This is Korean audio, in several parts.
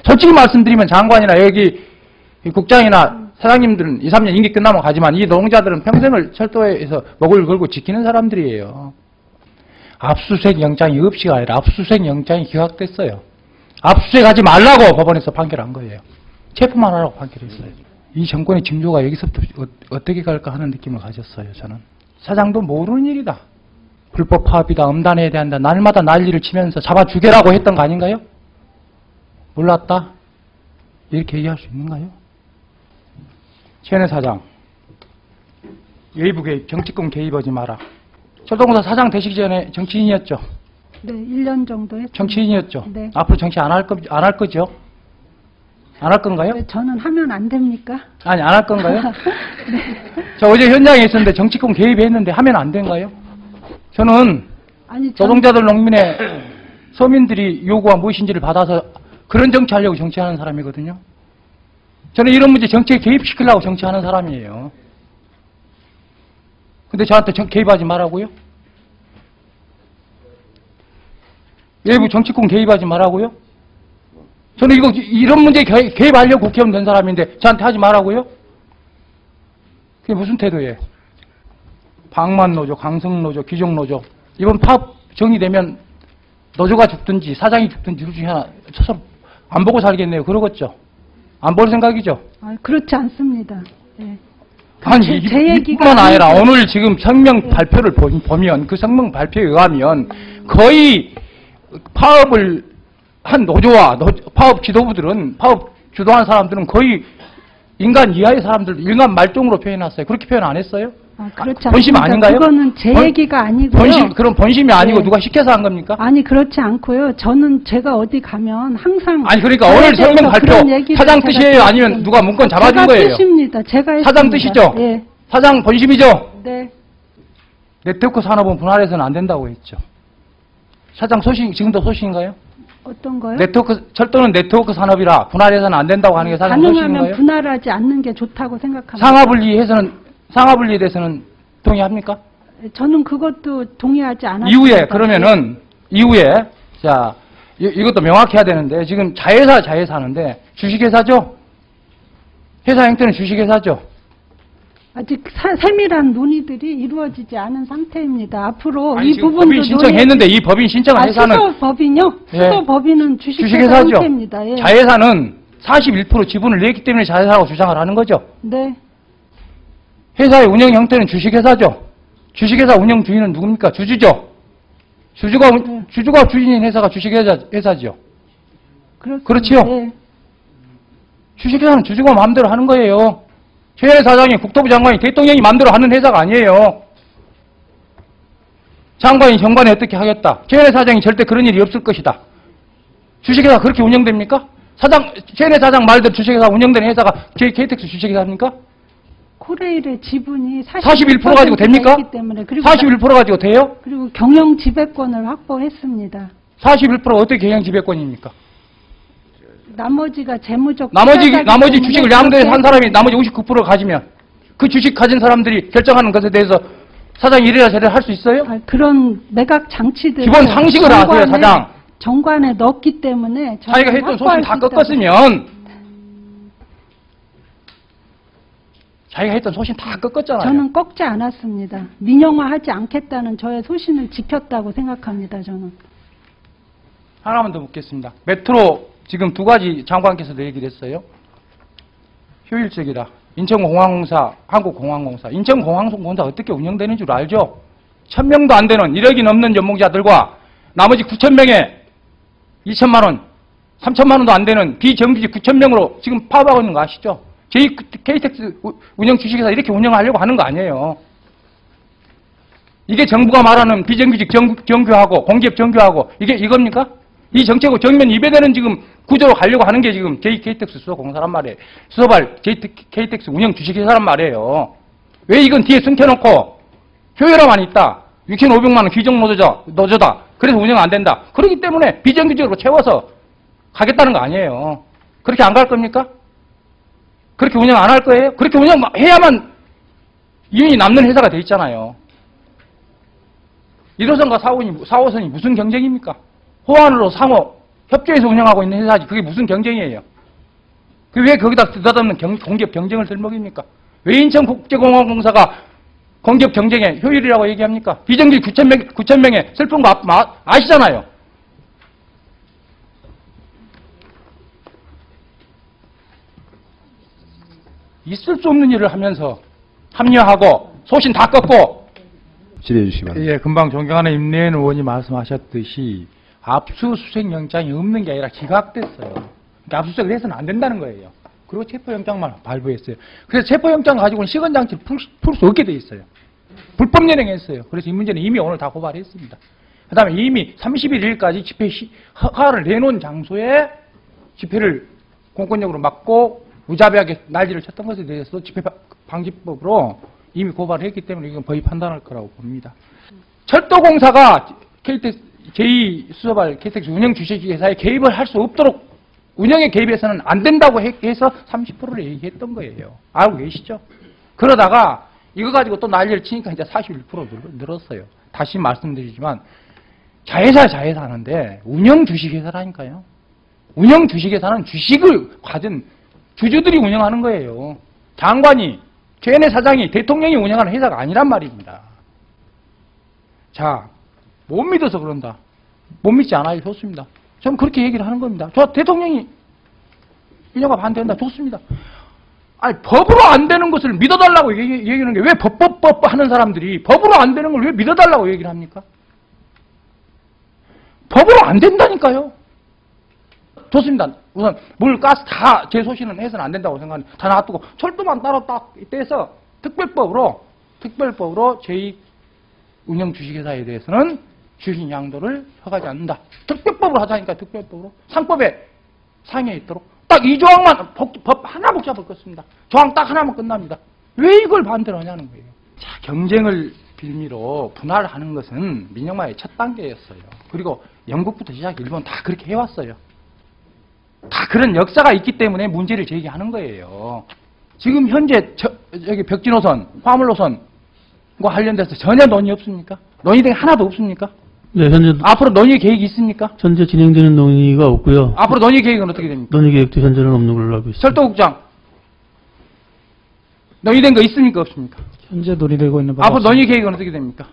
솔직히 말씀드리면 장관이나 여기 국장이나 사장님들은 2, 3년 임기 끝나면 가지만 이 노동자들은 평생을 철도에서 목을 걸고 지키는 사람들이에요. 압수수색 영장이 없이가 아니라 압수수색 영장이 기각됐어요. 압수수색하지 말라고 법원에서 판결한 거예요. 체포만 하라고 판결했어요. 이 정권의 징조가 여기서부터 어떻게 갈까 하는 느낌을 가졌어요. 저는. 사장도 모르는 일이다. 불법 파업이다. 음단해야 된다. 날마다 난리를 치면서 잡아 죽여라고 했던 거 아닌가요? 몰랐다. 이렇게 얘기할 수 있는가요? 최은혜 사장. 외부 개입, 정치권 개입하지 마라. 철도공사 사장 되시기 전에 정치인이었죠? 네, 1년 정도 했죠. 정치인이었죠? 네. 앞으로 정치 안 할 거죠? 안 할 건가요? 네, 저는 하면 안 됩니까? 아니, 안 할 건가요? 네. 저 어제 현장에 있었는데 정치권 개입했는데 하면 안 된가요? 저는 노동자들, 농민의 서민들이 요구한 무엇인지를 받아서 그런 정치하려고 정치하는 사람이거든요. 저는 이런 문제 정치에 개입시키려고 정치하는 사람이에요. 근데 저한테 개입하지 말라고요? 외부 정치권 개입하지 말라고요? 저는 이런 문제에 개입하려고 국회의원 된 사람인데 저한테 하지 말라고요? 그게 무슨 태도예요? 방만노조, 강성노조, 귀족노조. 이번 파업 정리되면 노조가 죽든지 사장이 죽든지 둘 중에 하나 서로 안 보고 살겠네요. 그러겠죠? 안 볼 생각이죠? 아, 그렇지 않습니다. 네. 아니, 제 얘기가 이뿐만 아니라 오늘 지금 성명 발표를 보면 그 성명 발표에 의하면 거의 파업을 한 노조와 파업 지도부들은 파업 주도한 사람들은 거의 인간 이하의 사람들, 인간 말종으로 표현했어요. 그렇게 표현 안 했어요? 아, 그렇지 본심 않습니다. 아닌가요? 그거는 제 얘기가 아니고요. 그럼 본심이 아니고 네. 누가 시켜서 한 겁니까? 아니, 그렇지 않고요. 저는 제가 어디 가면 항상 아니, 그러니까 오늘 성명 발표 사장 뜻이에요? 아니면 누가 문건 잡아준 거예요? 제가 뜻입니다. 제가 사장 했습니다. 뜻이죠? 예. 사장 본심이죠? 네. 네트워크 산업은 분할해서는 안 된다고 했죠. 사장 소신, 지금도 소신인가요? 어떤 거요? 철도는 네트워크 산업이라 분할해서는 안 된다고 하는 게 사장 가능하면 소신인가요? 분할하지 않는 게 좋다고 생각합니다. 상하분리에 대해서는 동의합니까? 저는 그것도 동의하지 않았습니다. 이후에, 그러면은, 이후에, 자, 이것도 명확해야 되는데, 지금 자회사하는데, 주식회사죠? 회사 형태는 주식회사죠? 아직 세밀한 논의들이 이루어지지 않은 상태입니다. 앞으로 아니, 이 지금 부분도 법인 신청했는데, 이 법인 신청한 회사는. 수소법인요? 예. 수소법인은 주식회사 주식회사죠? 형태입니다. 예. 자회사는 41% 지분을 냈기 때문에 자회사라고 주장을 하는 거죠? 네. 회사의 운영 형태는 주식회사죠? 주식회사 운영 주인은 누굽니까? 주주죠? 주주가 주인인 회사가 주식회사죠? 그렇지요? 네. 주식회사는 주주가 마음대로 하는 거예요. 최현혜 사장이 국토부 장관이 대통령이 마음대로 하는 회사가 아니에요. 장관이 정관에 어떻게 하겠다. 최현혜 사장이 절대 그런 일이 없을 것이다. 주식회사 그렇게 운영됩니까? 최현혜 사장 말대로 주식회사 운영되는 회사가 KTX 주식회사입니까? 코레일의 지분이 41% 가지고 됩니까? 때문에 그리고 41% 가지고 돼요? 그리고 경영 지배권을 확보했습니다. 41%가 어떻게 경영 지배권입니까? 나머지가 재무적 나머지 주식을 양도해서 한 사람이 나머지 59%를 가지면 그 주식 가진 사람들이 결정하는 것에 대해서 사장이 이래라 저래라 할 수 있어요? 그런 매각 장치들 기본 상식을 아세요, 사장? 정관에 넣었기 때문에 자기가 했던 소신 다 꺾었으면 자기가 했던 소신 다 꺾었잖아요. 저는 꺾지 않았습니다. 민영화하지 않겠다는 저의 소신을 지켰다고 생각합니다. 저는. 하나만 더 묻겠습니다. 메트로 지금 두 가지 장관께서도 얘기를 했어요. 효율적이다. 인천공항공사, 한국공항공사. 인천공항공사 어떻게 운영되는 줄 알죠? 1000명도 안 되는 1억이 넘는 연봉자들과 나머지 9,000명에 2천만 원, 3천만 원도 안 되는 비정규직 9,000명으로 지금 파업하고 있는 거 아시죠? KTX 운영 주식회사 이렇게 운영하려고 하는 거 아니에요. 이게 정부가 말하는 비정규직 정규하고 공기업 정규하고 이겁니까? 이 정책을 정면 위배되는 지금 구조로 가려고 하는 게 지금 KTX 수소공사란 말이에요. 수소발 KTX 운영 주식회사란 말이에요. 왜 이건 뒤에 숨겨놓고 효율화만 있다. 6,500만 원 귀족 노조다. 그래서 운영 안 된다. 그렇기 때문에 비정규직으로 채워서 가겠다는 거 아니에요. 그렇게 안 갈 겁니까? 그렇게 운영 안 할 거예요? 그렇게 운영해야만 이윤이 남는 회사가 돼 있잖아요. 1호선과 4호선이 무슨 경쟁입니까? 호환으로 상호 협조해서 운영하고 있는 회사지. 그게 무슨 경쟁이에요? 그 왜 거기다 쓰다듬는 공기업 경쟁을 들먹입니까? 왜 인천국제공항공사가 공기업 경쟁의 효율이라고 얘기합니까? 비정규 9,000명의 슬픈 거 아시잖아요. 있을 수 없는 일을 하면서 합리화하고 소신 다 꺾고. 질의해 주시기 바랍니다. 예, 금방 존경하는 임내연 의원이 말씀하셨듯이 압수수색 영장이 없는 게 아니라 기각됐어요. 그러니까 압수수색을 해서는 안 된다는 거예요. 그리고 체포영장만 발부했어요. 그래서 체포영장 가지고는 시건장치를 풀 수 없게 돼 있어요. 불법 연행했어요. 그래서 이 문제는 이미 오늘 다 고발했습니다. 그 다음에 이미 31일까지 집회 허가를 내놓은 장소에 집회를 공권력으로 막고 무자비하게 난리를 쳤던 것에 대해서 집회방지법으로 이미 고발을 했기 때문에 이건 거의 판단할 거라고 봅니다. 철도공사가 KTX 제2수서발 KTX 운영 주식회사에 개입을 할 수 없도록 운영에 개입해서는 안 된다고 해서 30%를 얘기했던 거예요. 알고 계시죠? 그러다가 이거 가지고 또 난리를 치니까 이제 41% 늘었어요. 다시 말씀드리지만 자회사 하는데 운영 주식회사라니까요. 운영 주식회사는 주식을 가진 주주들이 운영하는 거예요. 장관이, 최은혜 사장이, 대통령이 운영하는 회사가 아니란 말입니다. 자, 못 믿어서 그런다. 못 믿지 않아요. 좋습니다. 저는 그렇게 얘기를 하는 겁니다. 저 대통령이 인허가 반대한다. 좋습니다. 아니, 법으로 안 되는 것을 믿어달라고 얘기하는 게 왜 법 하는 사람들이 법으로 안 되는 걸 왜 믿어달라고 얘기를 합니까? 법으로 안 된다니까요. 좋습니다. 우선 물, 가스 다 제 소신은 해서는 안 된다고 생각하는 다 놔두고 철도만 따로 딱 떼서 특별법으로 제2 운영 주식회사에 대해서는 주식 양도를 허가하지 않는다. 특별법으로 하자니까 특별법으로 상법에 상해 있도록 딱 이 조항만 법 하나 복잡을 껐습니다. 조항 딱 하나만 끝납니다. 왜 이걸 반대로 하냐는 거예요. 자, 경쟁을 빌미로 분할하는 것은 민영화의 첫 단계였어요. 그리고 영국부터 시작 일본 다 그렇게 해왔어요. 다 그런 역사가 있기 때문에 문제를 제기하는 거예요. 지금 현재 여기 벽지노선, 화물노선과 관련돼서 전혀 논의 없습니까? 논의된 게 하나도 없습니까? 네, 현재 앞으로 논의 계획이 있습니까? 현재 진행되는 논의가 없고요. 앞으로 논의 계획은 어떻게 됩니까? 논의 계획도 현재는 없는 걸로 알고 있습니다. 철도국장 논의된 거 있습니까? 없습니까? 현재 논의되고 있는 바가 앞으로 논의 계획은 어떻게 됩니까?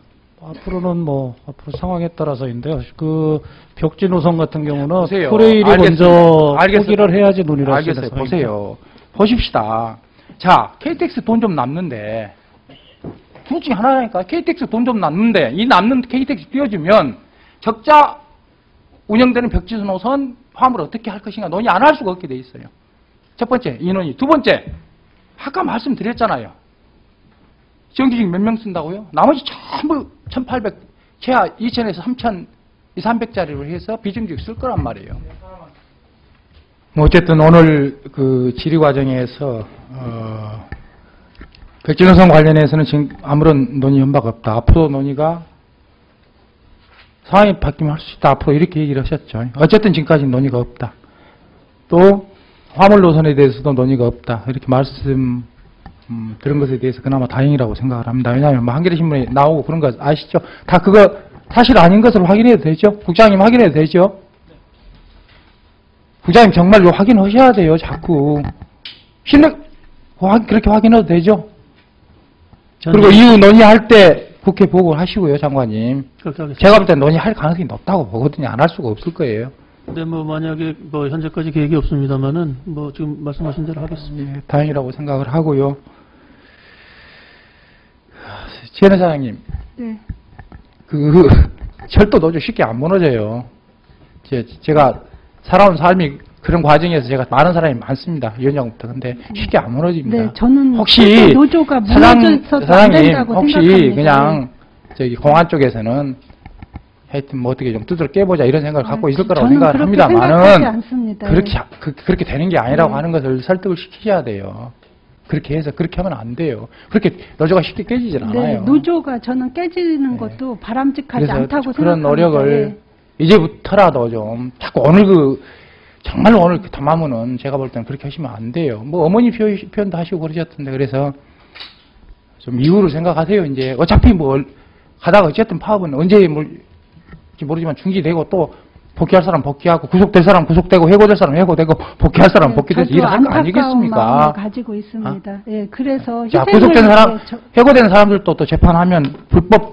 앞으로는 앞으로 상황에 따라서인데요. 그 벽지 노선 같은 경우는 보세요. 코레일이 먼저 알겠어요. 포기를 해야지 논의를 할 수 있는 알겠어요. 상황입니다. 보세요. 보십시다. 자, KTX 돈 좀 남는데 둘 중에 하나라니까. KTX 돈 좀 남는데 이 남는 KTX 띄워주면 적자 운영되는 벽지 노선 화물을 어떻게 할 것인가 논의 안 할 수가 없게 돼 있어요. 첫 번째 이 논의. 두 번째 아까 말씀드렸잖아요. 정규직 몇 명 쓴다고요? 나머지 전부 1,800 최하 2,000에서 3,000 300짜리로 해서 비정규직 쓸 거란 말이에요. 어쨌든 오늘 그 질의 과정에서 백진노선 관련해서는 지금 아무런 논의 연바가 없다. 앞으로 논의가 상황이 바뀌면 할 수 있다. 앞으로 이렇게 얘기를 하셨죠. 어쨌든 지금까지는 논의가 없다. 또 화물 노선에 대해서도 논의가 없다. 이렇게 말씀 들은 것에 대해서 그나마 다행이라고 생각을 합니다. 왜냐하면 한겨레 신문에 나오고 그런 거 아시죠? 다 그거 사실 아닌 것을 확인해도 되죠? 국장님 확인해도 되죠? 국장님 정말로 확인하셔야 돼요. 자꾸 그렇게 확인해도 되죠? 그리고 이후 논의할 때 국회 보고를 하시고요, 장관님. 그렇게 하겠습니다. 제가 볼 때 논의할 가능성이 높다고 보거든요. 안 할 수가 없을 거예요. 근데 만약에 현재까지 계획이 없습니다만은 지금 말씀하신 대로 하겠습니다. 예, 다행이라고 생각을 하고요. 최은혜 사장님, 네. 그 철도 노조 쉽게 안 무너져요. 제가 살아온 삶이 그런 과정에서 제가 많은 사람이 많습니다. 위원장부터. 근데 쉽게 안 무너집니다. 네, 저는 혹시 노조가 무너져서도 안 된다고 혹시 생각합니다. 그냥 저기 공안 쪽에서는 하여튼 어떻게 좀 두드러 깨보자 이런 생각을 갖고 있을 거라고 생각을 합니다만은 그렇게 되는 게 아니라고 하는 것을 설득을 시키셔야 돼요. 그렇게 해서 그렇게 하면 안 돼요. 그렇게 노조가 쉽게 깨지질 않아요. 네, 노조가 저는 깨지는 것도 바람직하지 그래서 않다고 그런 생각합니다. 노력을 이제부터라도 좀 자꾸 오늘 정말로 오늘 담화문은 제가 볼 때는 그렇게 하시면 안 돼요. 어머니 표현도 하시고 그러셨던데 그래서 좀 이유를 생각하세요. 이제 어차피 하다가 어쨌든 파업은 언제 모르지만 중지되고 또 복귀할 사람 복귀하고, 구속될 사람 구속되고, 해고될 사람 해고되고, 복귀할 사람 복귀돼서 저도 일할 거 안타까운 아니겠습니까? 마음을 가지고 있습니다. 예, 그래서 자, 희생을 구속된 사람, 위해 해고된 사람들도 또 재판하면 불법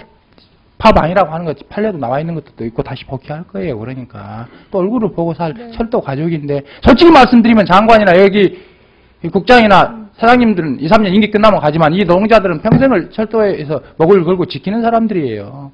팝 아니라고 하는 거 판례도 나와 있는 것도 있고 다시 복귀할 거예요. 그러니까 또 얼굴을 보고 살 철도 가족인데, 솔직히 말씀드리면 장관이나 여기 이 국장이나 사장님들은 2, 3년 임기 끝나면 가지만 이 노동자들은 평생을 철도에서 목을 걸고 지키는 사람들이에요.